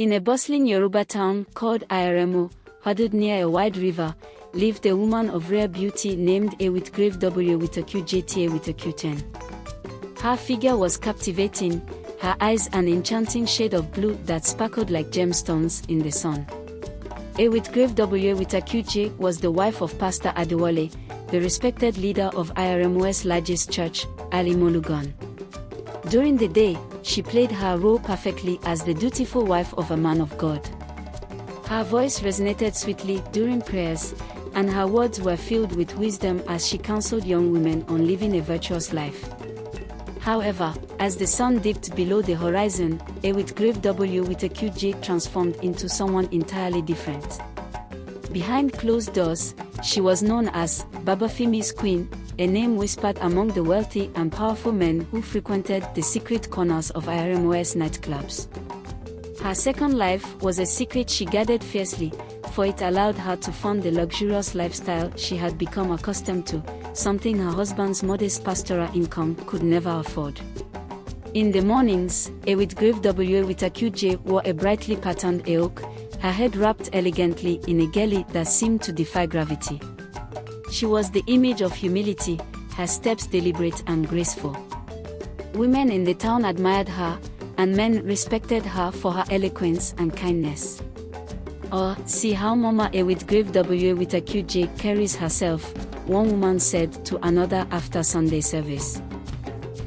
In a bustling Yoruba town called Ayaremo, huddled near a wide river, lived a woman of rare beauty named A with grave W with a QJTA with a Q10. Her figure was captivating, her eyes an enchanting shade of blue that sparkled like gemstones in the sun. A with grave W with a QJ was the wife of Pastor Adewale, the respected leader of Ayaremo's largest church, Alimolugan. During the day, she played her role perfectly as the dutiful wife of a man of God. Her voice resonated sweetly during prayers, and her words were filled with wisdom as she counseled young women on living a virtuous life. However, as the sun dipped below the horizon, A with grave W with a QJ transformed into someone entirely different. Behind closed doors, she was known as Babafemi's Queen, a name whispered among the wealthy and powerful men who frequented the secret corners of Ayaremo's nightclubs. Her second life was a secret she guarded fiercely, for it allowed her to fund the luxurious lifestyle she had become accustomed to, something her husband's modest pastoral income could never afford. In the mornings, A with grave W with a QJ wore a brightly patterned aoke, her head wrapped elegantly in a gele that seemed to defy gravity. She was the image of humility, her steps deliberate and graceful. Women in the town admired her, and men respected her for her eloquence and kindness. "Oh, see how Mama A with grave W with a QJ carries herself," one woman said to another after Sunday service.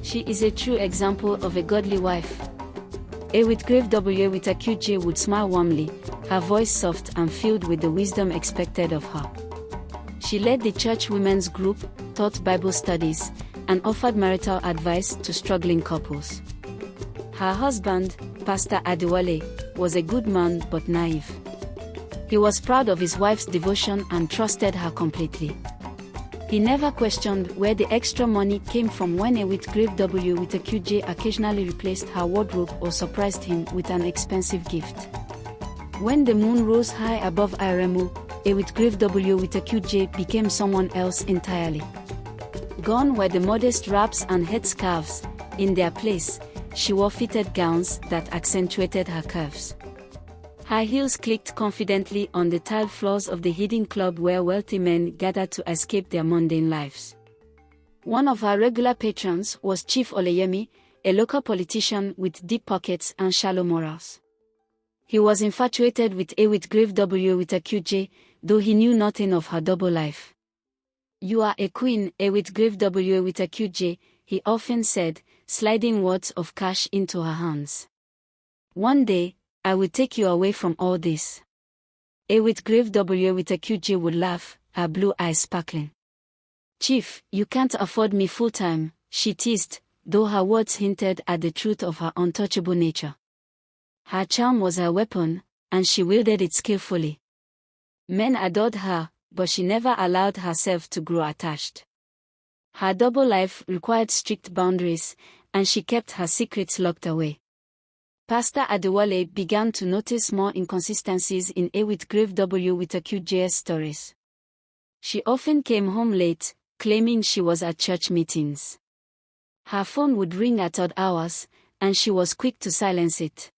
"She is a true example of a godly wife." A with grave W with a QJ would smile warmly, her voice soft and filled with the wisdom expected of her. She led the church women's group, taught Bible studies, and offered marital advice to struggling couples. Her husband, Pastor Adewale, was a good man but naive. He was proud of his wife's devotion and trusted her completely. He never questioned where the extra money came from when A with grave W with a QJ occasionally replaced her wardrobe or surprised him with an expensive gift. When the moon rose high above Ayaremo, A with grave W with a QJ became someone else entirely. Gone were the modest wraps and headscarves. In their place, she wore fitted gowns that accentuated her curves. Her heels clicked confidently on the tiled floors of the hidden club where wealthy men gathered to escape their mundane lives. One of her regular patrons was Chief Oleyemi, a local politician with deep pockets and shallow morals. He was infatuated with A with grave W with a QJ, though he knew nothing of her double life. "You are a queen, A with grave W with a QJ," he often said, sliding wads of cash into her hands. "One day, I will take you away from all this." A with grave W with a QJ would laugh, her blue eyes sparkling. "Chief, you can't afford me full-time," she teased, though her words hinted at the truth of her untouchable nature. Her charm was her weapon, and she wielded it skillfully. Men adored her, but she never allowed herself to grow attached. Her double life required strict boundaries, and she kept her secrets locked away. Pastor Adewale began to notice more inconsistencies in A with grave W with a QJ's stories. She often came home late, claiming she was at church meetings. Her phone would ring at odd hours, and she was quick to silence it.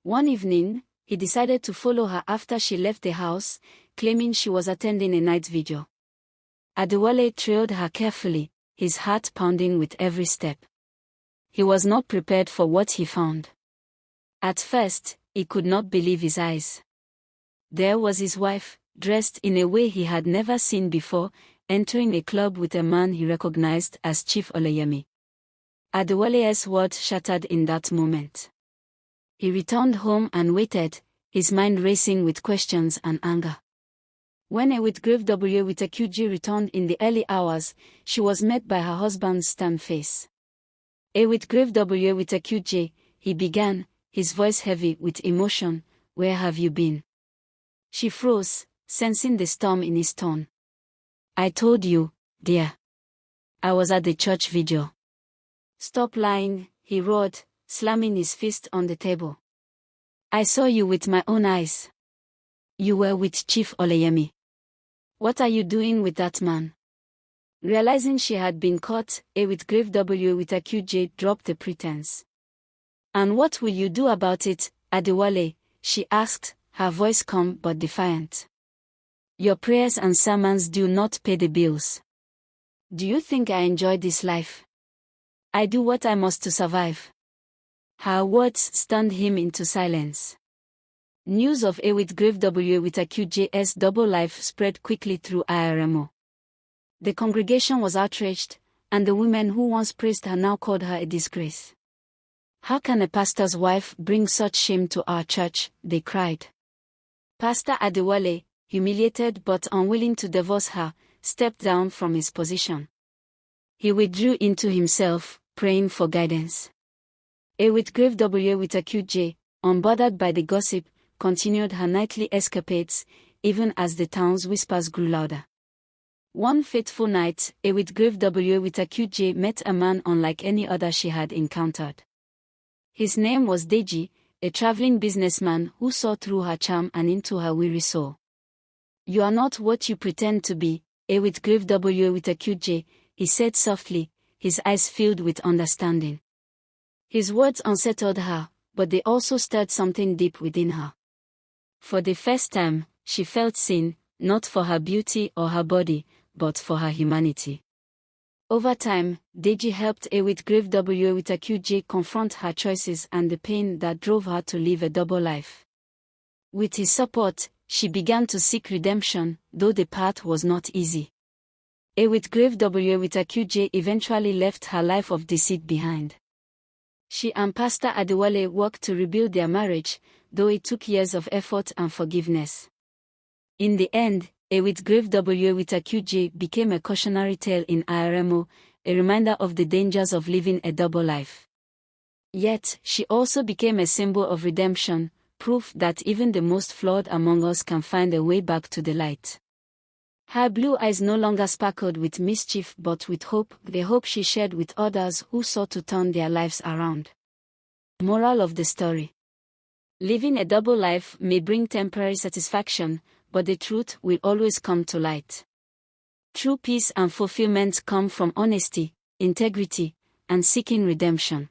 One evening, he decided to follow her after she left the house, claiming she was attending a night vigil. Adewale trailed her carefully, his heart pounding with every step. He was not prepared for what he found. At first, he could not believe his eyes. There was his wife, dressed in a way he had never seen before, entering a club with a man he recognized as Chief Oleyemi. Adewale's world shattered in that moment. He returned home and waited, his mind racing with questions and anger. When A with grave W with a QJ returned in the early hours, she was met by her husband's stern face. "A with grave W with a QJ," he began, his voice heavy with emotion, "where have you been?" She froze, sensing the storm in his tone. "I told you, dear. I was at the church vigil." "Stop lying," he roared, slamming his fist on the table. "I saw you with my own eyes. You were with Chief Oleyemi. What are you doing with that man?" Realizing she had been caught, A with grave W with a QJ dropped the pretense. "And what will you do about it, Adewale?" she asked, her voice calm but defiant. Your prayers and sermons do not pay the bills. Do you think I enjoy this life? I do what I must to survive. Her words stunned him into silence. News of a with grave W with acute JS double life spread quickly through IRMO. The congregation was outraged, and the women who once praised her now called her a disgrace. How can a pastor's wife bring such shame to our church? They cried. Pastor Adewale, humiliated but unwilling to divorce her, stepped down from his position. He withdrew into himself, praying for guidance. A with grave W with acute J, unbothered by the gossip, continued her nightly escapades, even as the town's whispers grew louder. One fateful night, a with grave W with acute J met a man unlike any other she had encountered. His name was Deji, a traveling businessman who saw through her charm and into her weary soul. You are not what you pretend to be, a with grave W with acute J, he said softly, his eyes filled with understanding. His words unsettled her, but they also stirred something deep within her. For the first time, she felt seen, not for her beauty or her body, but for her humanity. Over time, Deji helped a with grave W with acute J confront her choices and the pain that drove her to live a double life. With his support, she began to seek redemption, though the path was not easy. A with grave W with acute J eventually left her life of deceit behind. She and Pastor Adewale worked to rebuild their marriage, though it took years of effort and forgiveness. In the end, a with grave W with acute J became a cautionary tale in IRMO, a reminder of the dangers of living a double life. Yet, she also became a symbol of redemption, proof that even the most flawed among us can find a way back to the light. Her blue eyes no longer sparkled with mischief but with hope, the hope she shared with others who sought to turn their lives around. Moral of the story. Living a double life may bring temporary satisfaction, but the truth will always come to light. True peace and fulfillment come from honesty, integrity, and seeking redemption.